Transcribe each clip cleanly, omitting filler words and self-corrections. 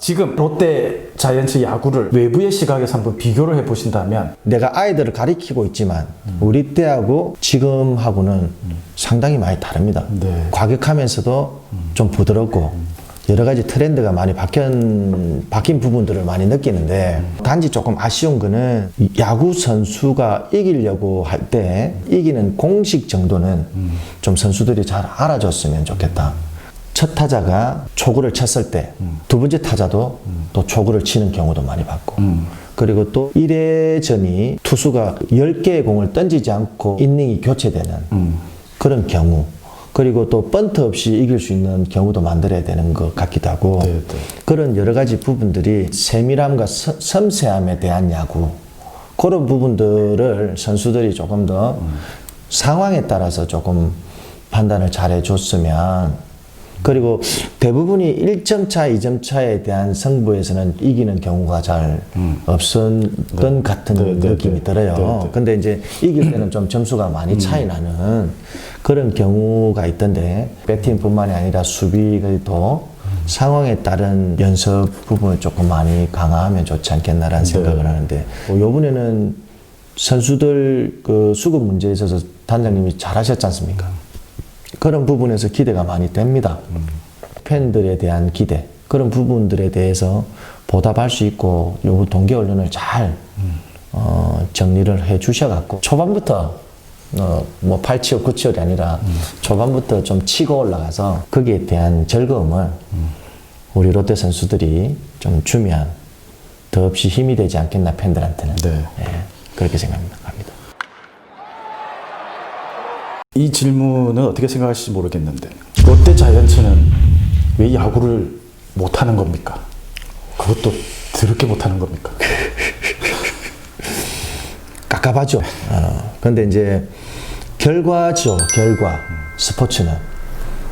지금 롯데 자이언츠 야구를 외부의 시각에서 한번 비교를 해보신다면 내가 아이들을 가리키고 있지만 우리 때하고 지금하고는 상당히 많이 다릅니다. 네. 과격하면서도 좀 부드럽고 여러 가지 트렌드가 많이 바뀐 부분들을 많이 느끼는데 단지 조금 아쉬운 거는 야구 선수가 이기려고 할 때 이기는 공식 정도는 좀 선수들이 잘 알아줬으면 좋겠다. 첫 타자가 초구를 쳤을 때 두 번째 타자도 또 초구를 치는 경우도 많이 봤고 그리고 또 1회전이 투수가 10개의 공을 던지지 않고 이닝이 교체되는 그런 경우 그리고 또 번트 없이 이길 수 있는 경우도 만들어야 되는 것 같기도 하고 네. 그런 여러 가지 부분들이 세밀함과 섬세함에 대한 야구 그런 부분들을 선수들이 조금 더 상황에 따라서 조금 판단을 잘 해줬으면 그리고 대부분이 1점 차, 2점 차에 대한 승부에서는 이기는 경우가 잘 없었던 같은 느낌이 들어요. 근데 이제 이길 때는 좀 점수가 많이 차이 나는 그런 경우가 있던데 배팅뿐만이 아니라 수비도 상황에 따른 연습 부분을 조금 많이 강화하면 좋지 않겠나라는 생각을 하는데 요번에는 선수들 그 수급 문제에 있어서 단장님이 잘하셨지 않습니까? 그런 부분에서 기대가 많이 됩니다. 팬들에 대한 기대 그런 부분들에 대해서 보답할 수 있고 요 동계 언론을 잘 정리를 해 주셔갖고 초반부터 뭐 8치열 9치열이 아니라 초반부터 좀 치고 올라가서 거기에 대한 즐거움을 우리 롯데 선수들이 좀 주면 더없이 힘이 되지 않겠나 팬들한테는 그렇게 생각합니다. 이 질문은 어떻게 생각하실지 모르겠는데 롯데 자이언츠는 왜 야구를 못하는 겁니까? 그것도 더럽게 못하는 겁니까? 깝깝하죠. 근데 이제 결과죠. 결과. 스포츠는.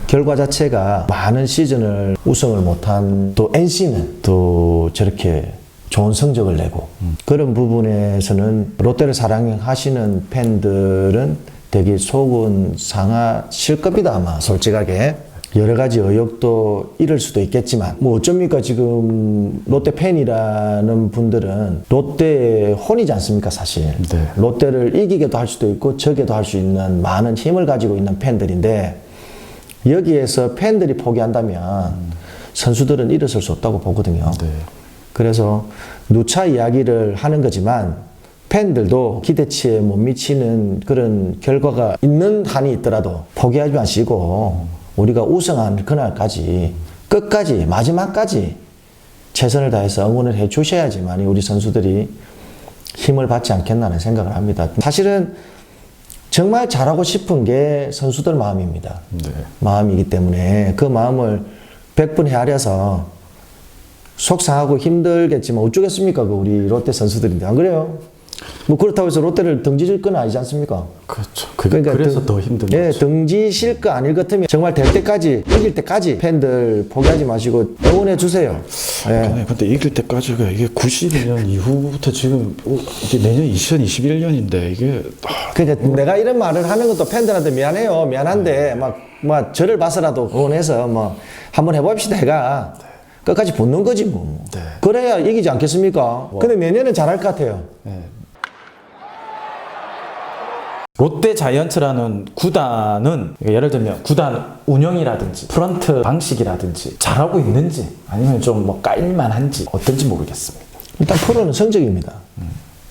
결과 자체가 많은 시즌을 우승을 못한 또 NC는 또 저렇게 좋은 성적을 내고 그런 부분에서는 롯데를 사랑하시는 팬들은 되게 속은 상하실 겁니다. 아마 솔직하게. 여러 가지 의혹도 이럴 수도 있겠지만 뭐 어쩝니까 지금 롯데 팬이라는 분들은 롯데의 혼이지 않습니까 사실. 롯데를 이기게도 할 수도 있고 저게도 할 수 있는 많은 힘을 가지고 있는 팬들인데 여기에서 팬들이 포기한다면 선수들은 일어설 수 없다고 보거든요. 그래서 누차 이야기를 하는 거지만 팬들도 기대치에 못 미치는 그런 결과가 있는 한이 있더라도 포기하지 마시고 우리가 우승한 그날까지 끝까지 마지막까지 최선을 다해서 응원을 해 주셔야지만 우리 선수들이 힘을 받지 않겠나는 생각을 합니다. 사실은 정말 잘하고 싶은 게 선수들 마음입니다. 마음이기 때문에 그 마음을 100분 헤아려서 속상하고 힘들겠지만 어쩌겠습니까? 그 우리 롯데 선수들인데 안 그래요? 뭐 그렇다고 해서 롯데를 등지실 건 아니지 않습니까? 그렇죠. 그래서 더 힘든 거죠. 등지실 거 아닐 것 같으면 정말 될 때까지 이길 때까지 팬들 포기하지 마시고 응원해 주세요. 근데 이길 때까지가 이게 92년 이후부터 지금 이제 내년 2021년인데 이게 그러니까 내가 이런 말을 하는 것도 팬들한테 미안해요. 미안한데 막 저를 봐서라도 응원해서 뭐 한번 해봅시다 해가 끝까지 붙는 거지 뭐. 그래야 이기지 않겠습니까? 근데 내년엔 잘할 것 같아요. 롯데 자이언츠라는 구단은 예를 들면 구단 운영이라든지 프런트 방식이라든지 잘하고 있는지 아니면 좀 뭐 깔만한지 어떤지 모르겠습니다. 일단 프로는 성적입니다.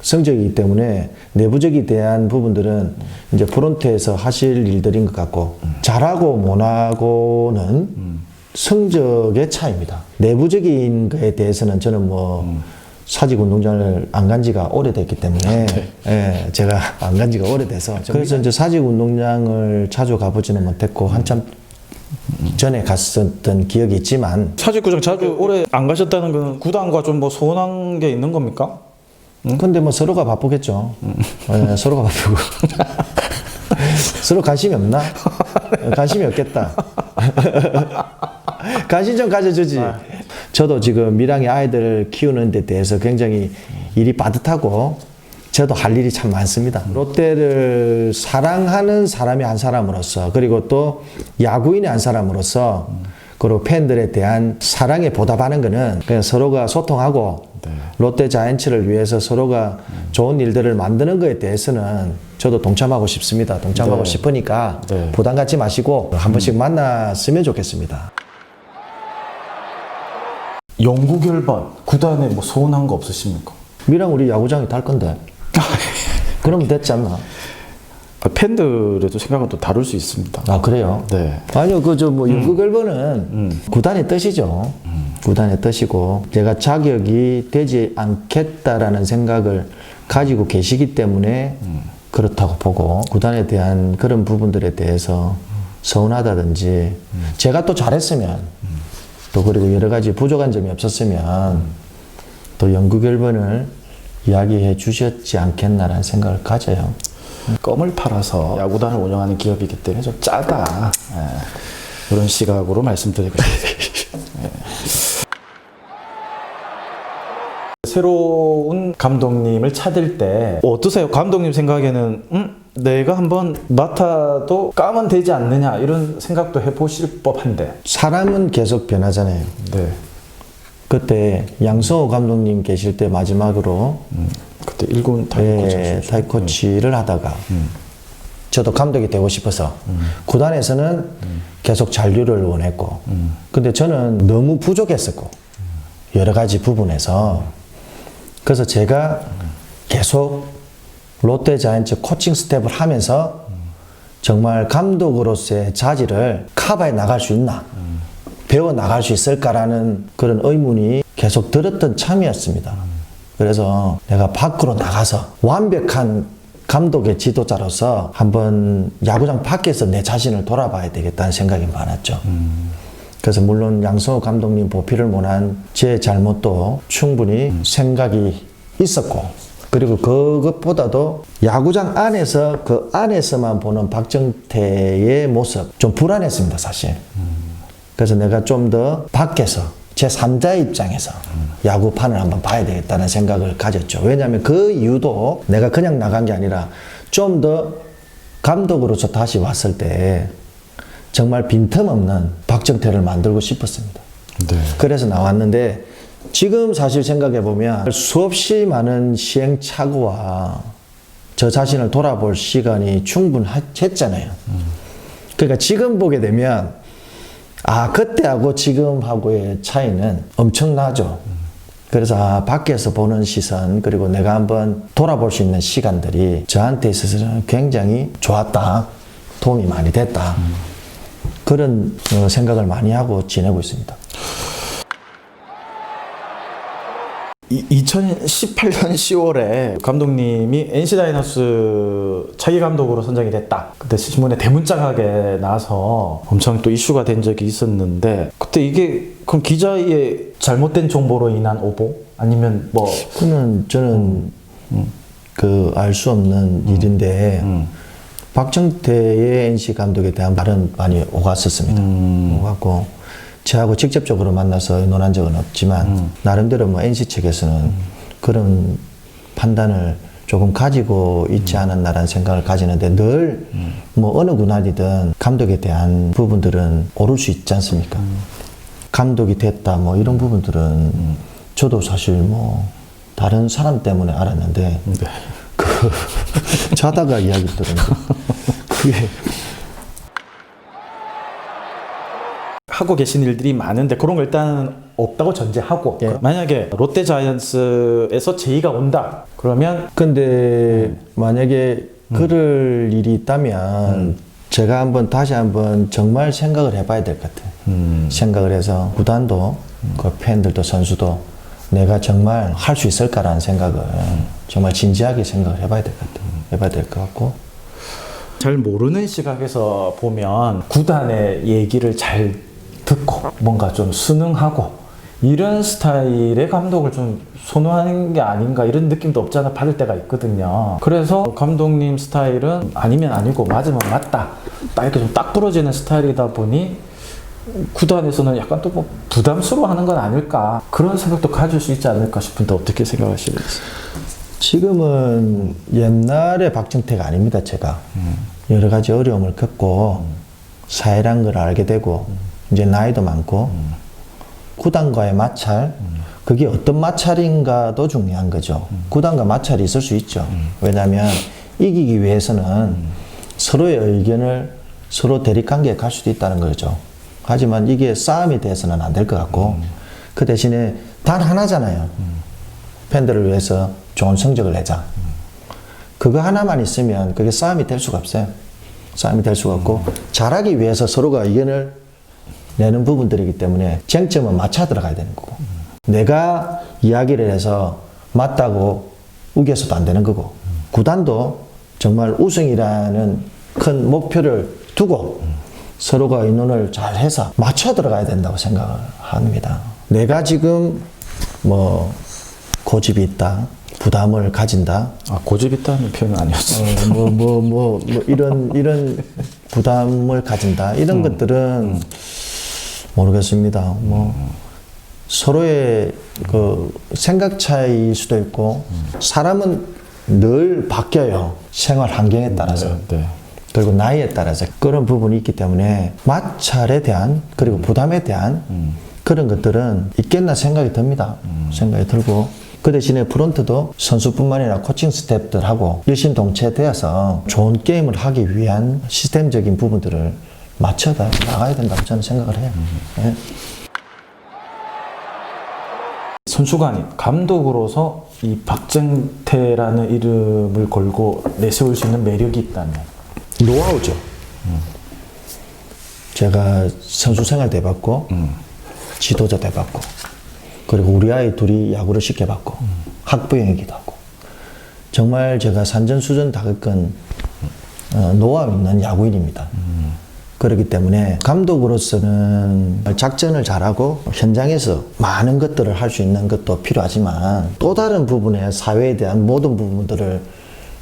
성적이기 때문에 내부적인 대한 부분들은 이제 프론트에서 하실 일들인 것 같고 잘하고 못하고는 성적의 차이입니다. 내부적인 거에 대해서는 저는 뭐 사직 운동장을 안 간 지가 오래됐기 때문에 제가 안 간 지가 오래돼서 그래서 이제 사직 운동장을 자주 가보지는 못했고 한참 전에 갔었던 기억이 있지만 사직구장 자주 오래 안 가셨다는 건 구단과 좀 뭐 서운한 게 있는 겁니까? 근데 뭐 서로가 바쁘겠죠. 서로가 바쁘고 서로 관심이 없나? 관심이 없겠다. 관심 좀 가져주지. 저도 지금 밀양의 아이들을 키우는 데 대해서 굉장히 일이 빠듯하고 저도 할 일이 참 많습니다. 롯데를 사랑하는 사람이 한 사람으로서 그리고 또 야구인의 한 사람으로서 그리고 팬들에 대한 사랑에 보답하는 거는 그냥 서로가 소통하고 네. 롯데 자이언츠를 위해서 서로가 좋은 일들을 만드는 거에 대해서는 저도 동참하고 싶습니다. 동참하고 네. 싶으니까 네. 부담 갖지 마시고 한 번씩 만났으면 좋겠습니다. 영구 결반 구단에 뭐 소원한 거 없으십니까? 미랑 우리 야구장에 탈 건데 그러면 됐지 않나? 팬들에도 생각은 또 다를 수 있습니다. 아 그래요? 네. 아니요 그 저 뭐 영구 결번은 구단의 뜻이죠. 구단의 뜻이고 제가 자격이 되지 않겠다라는 생각을 가지고 계시기 때문에 그렇다고 보고 구단에 대한 그런 부분들에 대해서 서운하다든지 제가 또 잘했으면 또 그리고 여러 가지 부족한 점이 없었으면 또 영구 결번을 이야기해 주셨지 않겠나라는 생각을 가져요. 껌을 팔아서 야구단을 운영하는 기업이기 때문에 좀 짜다. 그런 시각으로 말씀드리고 싶습니다. 새로운 감독님을 찾을 때 어떠세요? 감독님 생각에는 내가 한번 맡아도 까면 되지 않느냐 이런 생각도 해보실 법한데. 사람은 계속 변하잖아요. 네. 그때 양성호 감독님 계실 때 마지막으로 그때 1군 타이코치. 타이코치를 하다가 저도 감독이 되고 싶어서 구단에서는 계속 잔류를 원했고 근데 저는 너무 부족했었고 여러 가지 부분에서 그래서 제가 계속 롯데 자이언츠 코칭 스텝을 하면서 정말 감독으로서의 자질을 커버해 나갈 수 있나 배워 나갈 수 있을까라는 그런 의문이 계속 들었던 참이었습니다. 그래서 내가 밖으로 나가서 완벽한 감독의 지도자로서 한번 야구장 밖에서 내 자신을 돌아봐야 되겠다는 생각이 많았죠. 그래서 물론 양성호 감독님 보필을 못한 제 잘못도 충분히 생각이 있었고 그리고 그것보다도 야구장 안에서 그 안에서만 보는 박정태의 모습 좀 불안했습니다 사실. 그래서 내가 좀 더 밖에서 제3자의 입장에서 야구판을 한번 봐야 되겠다는 생각을 가졌죠. 왜냐하면 그 이유도 내가 그냥 나간 게 아니라 좀 더 감독으로서 다시 왔을 때 정말 빈틈없는 박정태를 만들고 싶었습니다. 네. 그래서 나왔는데 지금 사실 생각해 보면 수없이 많은 시행착오와 저 자신을 돌아볼 시간이 충분했잖아요. 그러니까 지금 보게 되면 아 그때하고 지금하고의 차이는 엄청나죠. 그래서 밖에서 보는 시선 그리고 내가 한번 돌아볼 수 있는 시간들이 저한테 있어서는 굉장히 좋았다. 도움이 많이 됐다. 그런 생각을 많이 하고 지내고 있습니다. 2018년 10월에 감독님이 NC 다이노스 차기 감독으로 선정이 됐다. 그때 신문에 대문짝하게 나서 엄청 또 이슈가 된 적이 있었는데 그때 이게 그럼 기자의 잘못된 정보로 인한 오보? 아니면 뭐 그는 저는 그 알 수 없는 일인데 박정태의 NC 감독에 대한 말은 많이 오갔었습니다. 오갔고 저하고 직접적으로 만나서 논한 적은 없지만 나름대로 뭐 NC 측에서는 그런 판단을 조금 가지고 있지 않았나라는 생각을 가지는데 늘 뭐 어느 군단이든 감독에 대한 부분들은 오를 수 있지 않습니까? 감독이 됐다 뭐 이런 부분들은 저도 사실 뭐 다른 사람 때문에 알았는데 네. 그 자다가 이야기 들었는데 그게 하고 계신 일들이 많은데 그런 거 일단은 없다고 전제하고 예. 만약에 롯데 자이언츠에서 제의가 온다 그러면 근데 만약에 그럴 일이 있다면 제가 한번 다시 한번 정말 생각을 해봐야 될 것 같아요. 생각을 해서 구단도 그 팬들도 선수도 내가 정말 할 수 있을까라는 생각을 정말 진지하게 생각을 해봐야 될 것 같아요. 해봐야 될 것 같고 잘 모르는 시각에서 보면 구단의 얘기를 잘 듣고 뭔가 좀 순응하고 이런 스타일의 감독을 좀 선호하는 게 아닌가 이런 느낌도 없지 않아 받을 때가 있거든요. 그래서 감독님 스타일은 아니면 아니고 맞으면 맞다 딱 이렇게 좀 딱 부러지는 스타일이다 보니 구단에서는 약간 또 뭐 부담스러워하는 건 아닐까 그런 생각도 가질 수 있지 않을까 싶은데 어떻게 생각하시는지. 지금은 옛날의 박정태가 아닙니다. 제가 여러 가지 어려움을 겪고 사회란 걸 알게 되고 이제 나이도 많고 구단과의 마찰, 그게 어떤 마찰인가도 중요한 거죠. 구단과 마찰이 있을 수 있죠. 왜냐하면 이기기 위해서는 서로의 의견을 서로 대립관계에 갈 수도 있다는 거죠. 하지만 이게 싸움이 돼서는 안 될 것 같고 그 대신에 단 하나잖아요. 팬들을 위해서 좋은 성적을 내자. 그거 하나만 있으면 그게 싸움이 될 수가 없어요. 싸움이 될 수가 없고 잘하기 위해서 서로가 의견을 내는 부분들이기 때문에 쟁점은 맞춰 들어가야 되는 거고 내가 이야기를 해서 맞다고 우겨서도 안 되는 거고 구단도 정말 우승이라는 큰 목표를 두고 서로가 의논을 잘 해서 맞춰 들어가야 된다고 생각을 합니다. 내가 지금 뭐 고집이 있다, 부담을 가진다. 아, 고집 있다는 표현은 아니었어요. 이런 부담을 가진다. 이런 것들은 모르겠습니다. 뭐 서로의 그 생각 차이일 수도 있고 사람은 늘 바뀌어요. 생활 환경에 따라서. 네. 그리고 나이에 따라서 그런 부분이 있기 때문에 마찰에 대한 그리고 부담에 대한 그런 것들은 있겠나 생각이 듭니다. 생각이 들고 그 대신에 프론트도 선수뿐만 아니라 코칭 스태프들하고 일심동체되어서 좋은 게임을 하기 위한 시스템적인 부분들을 맞춰 나가야 된다고 저는 생각을 해요. 네. 선수가 아닌 감독으로서 이 박정태라는 이름을 걸고 내세울 수 있는 매력이 있다면 노하우죠. 제가 선수 생활 도 해봤고 지도자도 해봤고 그리고 우리 아이 둘이 야구를 시켜봤고 학부형이기도 하고 정말 제가 산전수전 다 겪은 노하우 있는 야구인입니다. 그렇기 때문에 감독으로서는 작전을 잘하고 현장에서 많은 것들을 할 수 있는 것도 필요하지만 또 다른 부분에 사회에 대한 모든 부분들을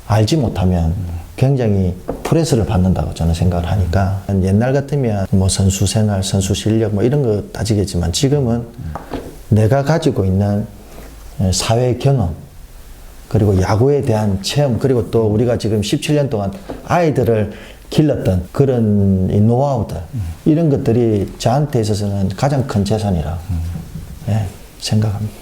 알지 못하면 굉장히 프레스를 받는다고 저는 생각을 하니까 옛날 같으면 뭐 선수 생활, 선수 실력 뭐 이런 거 따지겠지만 지금은 내가 가지고 있는 사회 경험 그리고 야구에 대한 체험 그리고 또 우리가 지금 17년 동안 아이들을 길렀던 그런 이 노하우들 이런 것들이 저한테 있어서는 가장 큰 재산이라 생각합니다.